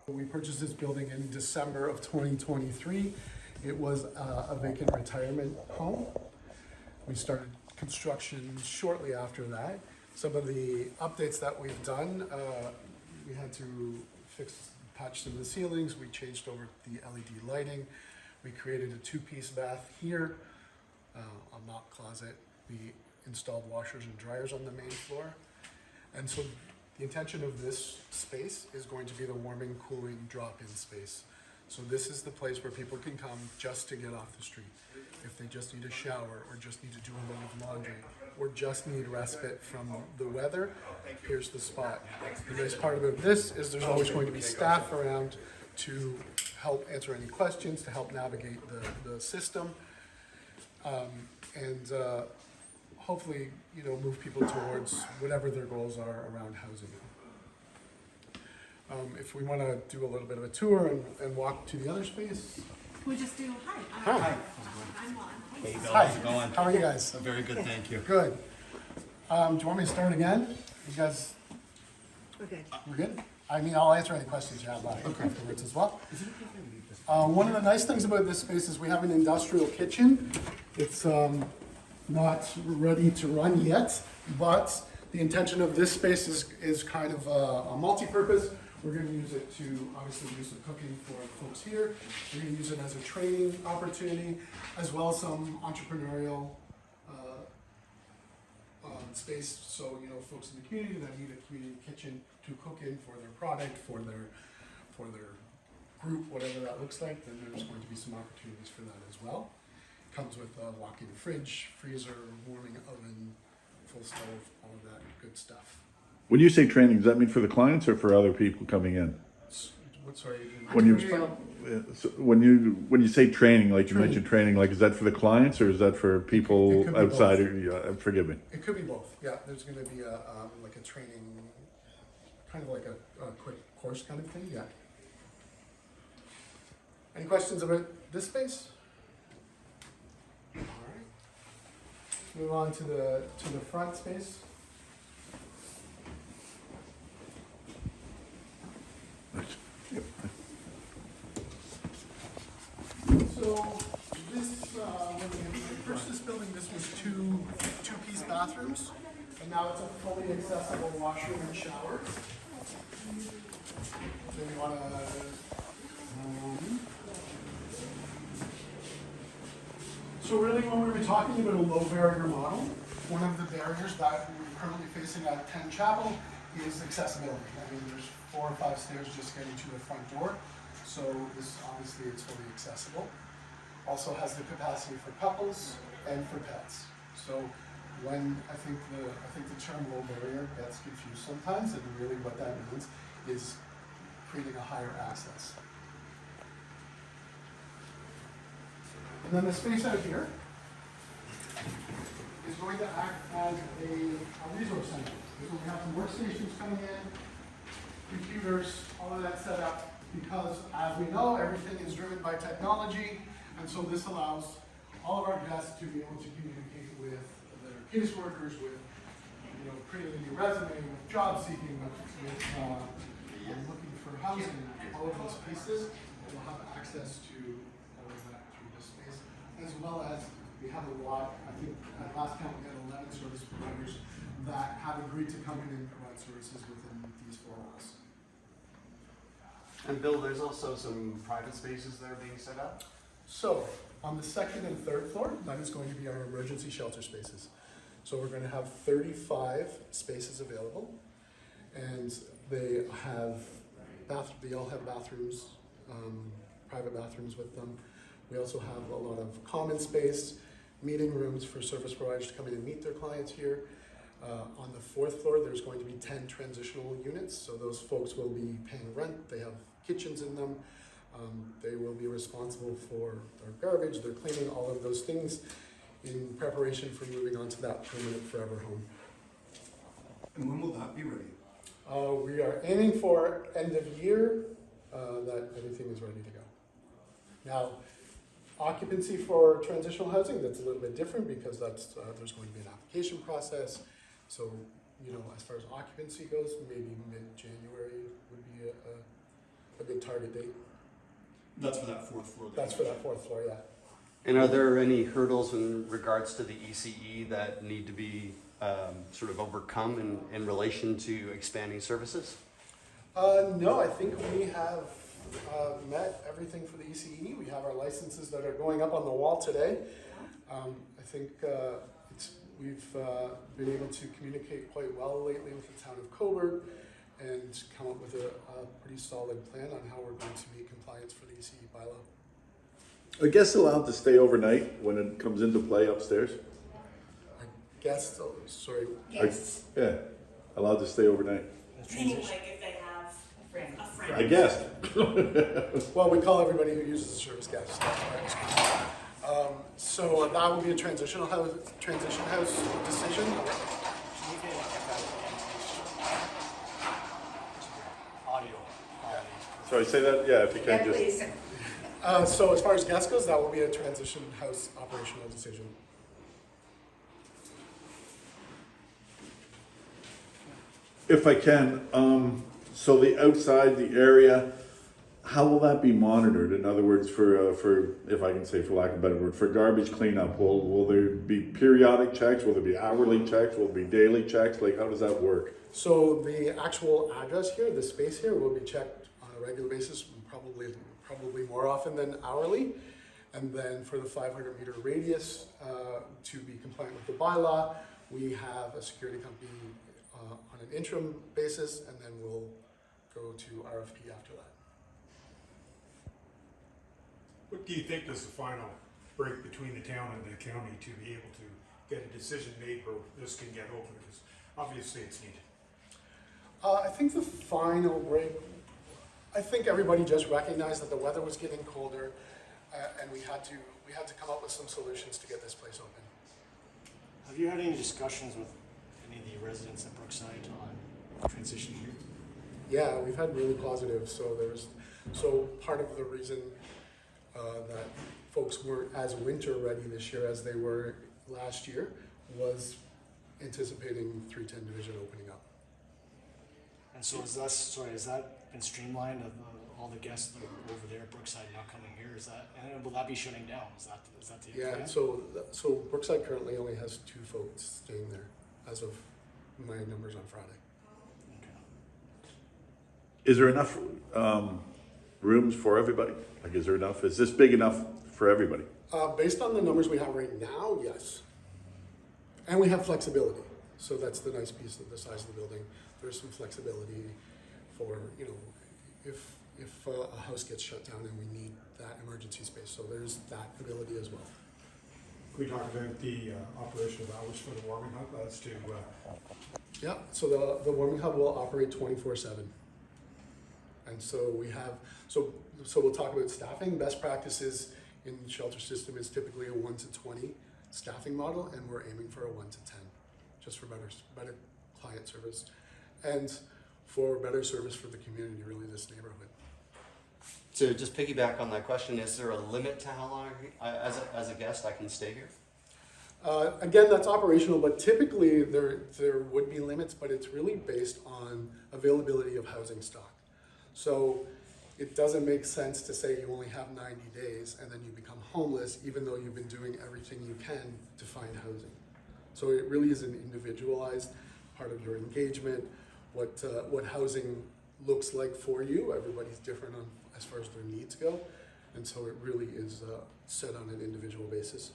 We purchased this building in December of 2023. It was a vacant retirement home. We started construction shortly after that. Some of the updates that we've done, we had to patch some of the ceilings. We changed over the LED lighting. We created a two-piece bath here, a mop closet. We installed washers and dryers on the main floor. And so the intention of this space is going to be the warming, cooling, drop-in space. So this is the place where people can come just to get off the street. If they just need a shower, or just need to do a load of laundry, or just need respite from the weather, here's the spot. The nice part about this is there's always going to be staff around to help answer any questions, to help navigate the system, and hopefully, move people towards whatever their goals are around housing. If we want to do a little bit of a tour and walk to the other space. We just do hi. Hi. I'm Juan. Hey, Bill, Hi. how's it going? How are you guys? Very good, thank you. Good. Do you want me to start again? You guys, We're good. we're good? I mean, I'll answer any questions you have afterwards as well. One of the nice things about this space is we have an industrial kitchen. It's not ready to run yet, but the intention of this space is kind of a multi-purpose. We're going to use it to obviously do some cooking for folks here. We're going to use it as a training opportunity, as well as some entrepreneurial space. So, folks in the community that need a community kitchen to cook in for their product, for their group, whatever that looks like, then there's going to be some opportunities for that as well. Comes with a walk-in fridge, freezer, warming oven, full stove, all of that good stuff. When you say training, does that mean for the clients or for other people coming in? Sorry? When you- Entrepreneurial. So when you say training, like you mentioned training, like is that for the clients or is that for It people could be outside? both. Forgive me. It could be both, yeah. There's going to be like a training, kind of like a quick course kind of thing, yeah. Any questions about this space? All right. Let's move on to the front space. So this, when we purchased this building, this was two-piece bathrooms, and now it's a fully accessible washroom and shower. So we want to. So really, when we were talking about a low barrier model, one of the barriers that we're currently facing at Penn Chapel is accessibility. I mean, there's 4 or 5 stairs just getting to the front door. So this, obviously, it's fully accessible. Also has the capacity for couples and for pets. So when I think the term low barrier gets confused sometimes, and really what that means is creating a higher access. And then the space out here is going to act as a resource center. So we have some workstations coming in, computers, all of that set up, because as we know, everything is driven by technology, and so this allows all of our guests to be able to communicate with their caseworkers, with creating a new resume, with job seeking, with looking for housing, all of those pieces. We'll have access to all of that through this space, as well as we have a lot. I think at last count we had 11 service providers that have agreed to come in and provide services within these 4 walls. And Bill, there's also some private spaces that are being set up? So, on the 2nd and 3rd floor, that is going to be our emergency shelter spaces. So we're going to have 35 spaces available, and they all have bathrooms, private bathrooms with them. We also have a lot of common space, meeting rooms for service providers to come in and meet their clients here. On the 4th floor, there's going to be 10 transitional units, so those folks will be paying rent. They have kitchens in them. They will be responsible for their garbage, their cleaning, all of those things in preparation for moving on to that permanent forever home. And when will that be ready? We are aiming for end of year that everything is ready to go. Now, occupancy for transitional housing, that's a little bit different because that's there's going to be an application process. So, as far as occupancy goes, maybe mid-January would be a good target date. That's for that fourth floor. That's for that fourth floor, yeah. And are there any hurdles in regards to the ECE that need to be sort of overcome in relation to expanding services? No, I think we have met everything for the ECE. We have our licenses that are going up on the wall today. I think we've been able to communicate quite well lately with the town of Coburg and come up with a pretty solid plan on how we're going to meet compliance for the ECE bylaw. Are guests allowed to stay overnight when it comes into play upstairs? I guess, oh, sorry, Yes. Yeah, allowed to stay overnight. Meaning like if they have a friend. A guest. well, we call everybody who uses the service guests. That's why I was confused. So that will be a transition house decision. Sorry, say that, yeah, if you Yeah, can just. please. So as far as guests goes, that will be a transition house operational decision. If I can, so the outside, the area, how will that be monitored? In other words, for if I can say, for lack of a better word, for garbage cleanup, will there be periodic checks? Will there be hourly checks? Will there be daily checks? Like, how does that work? So the actual address here, the space here, will be checked on a regular basis, probably more often than hourly. And then for the 500-meter radius, to be compliant with the bylaw, we have a security company on an interim basis, and then we'll go to RFP after that. What do you think is the final break between the town and the county to be able to get a decision made where this can get open? Because obviously it's needed. I think the final break, I think everybody just recognized that the weather was getting colder, and we had to come up with some solutions to get this place open. Have you had any discussions with any of the residents at Brookside on transition here? Yeah, we've had really positive. So part of the reason that folks weren't as winter ready this year as they were last year was anticipating 310 Division opening up. And so is that been streamlined of all the guests that are over there at Brookside not coming here? Is that, and will that be shutting down? Is that the Yeah, plan? so Brookside currently only has 2 folks staying there as of my numbers on Friday. Okay. Is there enough rooms for everybody? Like, is there enough? Is this big enough for everybody? Based on the numbers we have right now, yes. And we have flexibility. So that's the nice piece of the size of the building. There's some flexibility for, if a house gets shut down and we need that emergency space. So there's that ability as well. Can we talk about the operation of hours for the warming hub as to Yeah, so the warming hub will operate 24/7. And so we have, so we'll talk about staffing. Best practices in the shelter system is typically a 1 to 20 staffing model, and we're aiming for a 1 to 10, just for better client service and for better service for the community, really, this neighborhood. To just piggyback on that question, is there a limit to how long, as a guest, I can stay here? Again, that's operational, but typically there would be limits, but it's really based on availability of housing stock. So it doesn't make sense to say you only have 90 days and then you become homeless, even though you've been doing everything you can to find housing. So it really is an individualized part of your engagement, what housing looks like for you. Everybody's different on as far as their needs go, and so it really is set on an individual basis.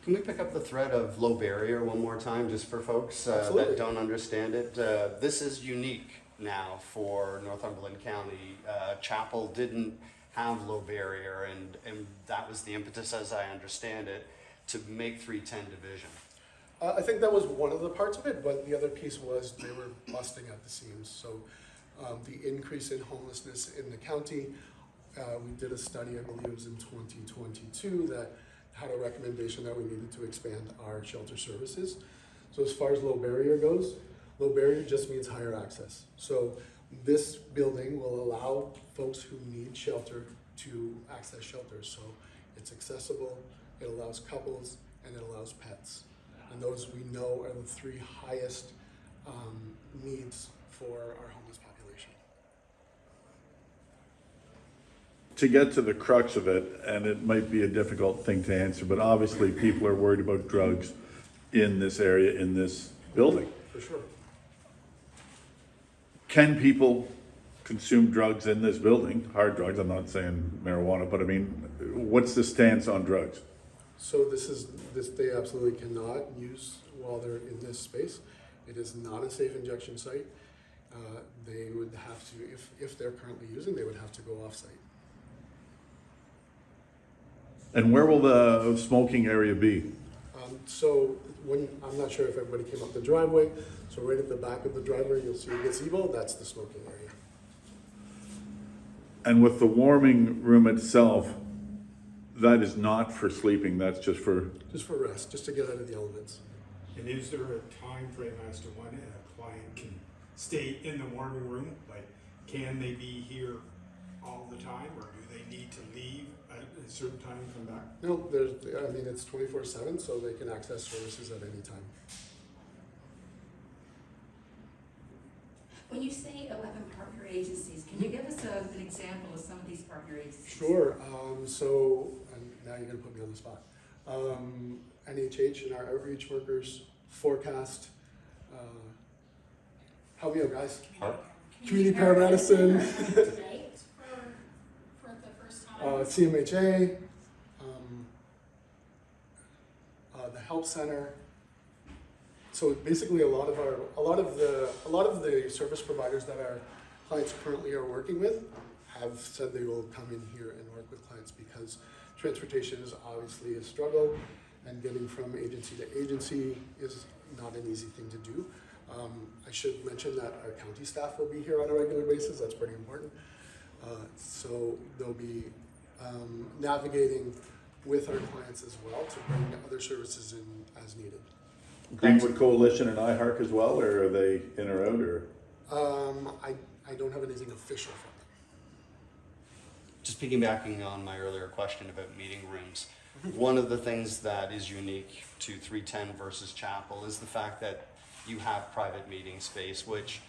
Can we pick up the thread of low barrier one more time, just for folks Absolutely. that don't understand it? This is unique now for Northumberland County. Chapel didn't have low barrier, and that was the impetus, as I understand it, to make 310 Division. I think that was one of the parts of it, but the other piece was they were busting at the seams. So the increase in homelessness in the county, we did a study, I believe it was in 2022, that had a recommendation that we needed to expand our shelter services. So as far as low barrier goes, low barrier just means higher access. So this building will allow folks who need shelter to access shelters. So it's accessible, it allows couples, and it allows pets. And those we know are the 3 highest needs for our homeless population. to get to the crux of it, and it might be a difficult thing to answer, but obviously people are worried about drugs in this area, in this building. For sure. Can people consume drugs in this building? Hard drugs, I'm not saying marijuana, but I mean, what's the stance on drugs? So they absolutely cannot use while they're in this space. It is not a safe injection site. They would have to, if they're currently using, they would have to go off-site. And where will the smoking area be? So I'm not sure if everybody came up the driveway, so right at the back of the driveway, you'll see a gazebo, that's the smoking area. And with the warming room itself, that is not for sleeping, that's just for, Just for rest, just to get out of the elements. And is there a time frame as to when a client can stay in the warming room? Like, can they be here all the time, or do they need to leave at a certain time and come back? No, it's 24/7, so they can access services at any time. When you say 11 partner agencies, can you give us an example of some of these partner agencies? Sure, and now you're gonna put me on the spot. NHH and our outreach workers, Forecast, help me out, guys. Community paramedicine, Right? For the first time. CMHA, the Help Center. So basically, a lot of the service providers that our clients currently are working with have said they will come in here and work with clients because transportation is obviously a struggle, and getting from agency to agency is not an easy thing to do. I should mention that our county staff will be here on a regular basis. That's pretty important. So they'll be navigating with our clients as well to bring other services in as needed. Greenwood Coalition and iHark as well, or are they in or out, or? I don't have anything official from them. Just piggybacking on my earlier question about meeting rooms, one of the things that is unique to 310 versus Chapel is the fact that you have private meeting space, which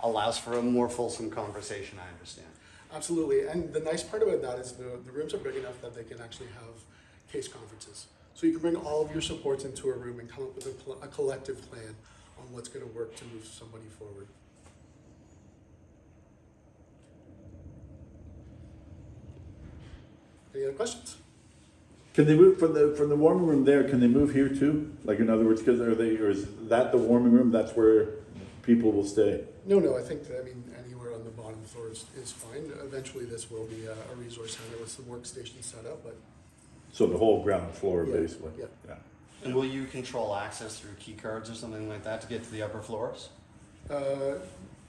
allows for a more fulsome conversation, I understand. Absolutely, and the nice part about that is the rooms are big enough that they can actually have case conferences. So you can bring all of your supports into a room and come up with a collective plan on what's going to work to move somebody forward. Any other questions? Can they move from the warming room there, can they move here too? Like, in other words, or is that the warming room, that's where people will stay? No, I think, anywhere on the bottom floor is fine. Eventually, this will be a resource center with some workstations set up, but So the whole ground floor, Yeah, basically? yeah. And will you control access through key cards or something like that to get to the upper floors?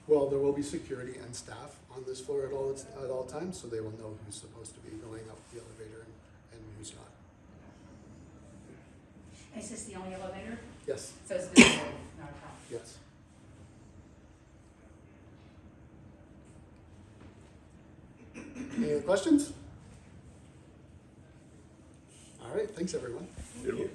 well, there will be security and staff on this floor at all times, so they will know who's supposed to be going up the elevator and who's not. Is this the only elevator? Yes, So it's visible, not a problem. yes. Any other questions? All right, thanks everyone. Beautiful.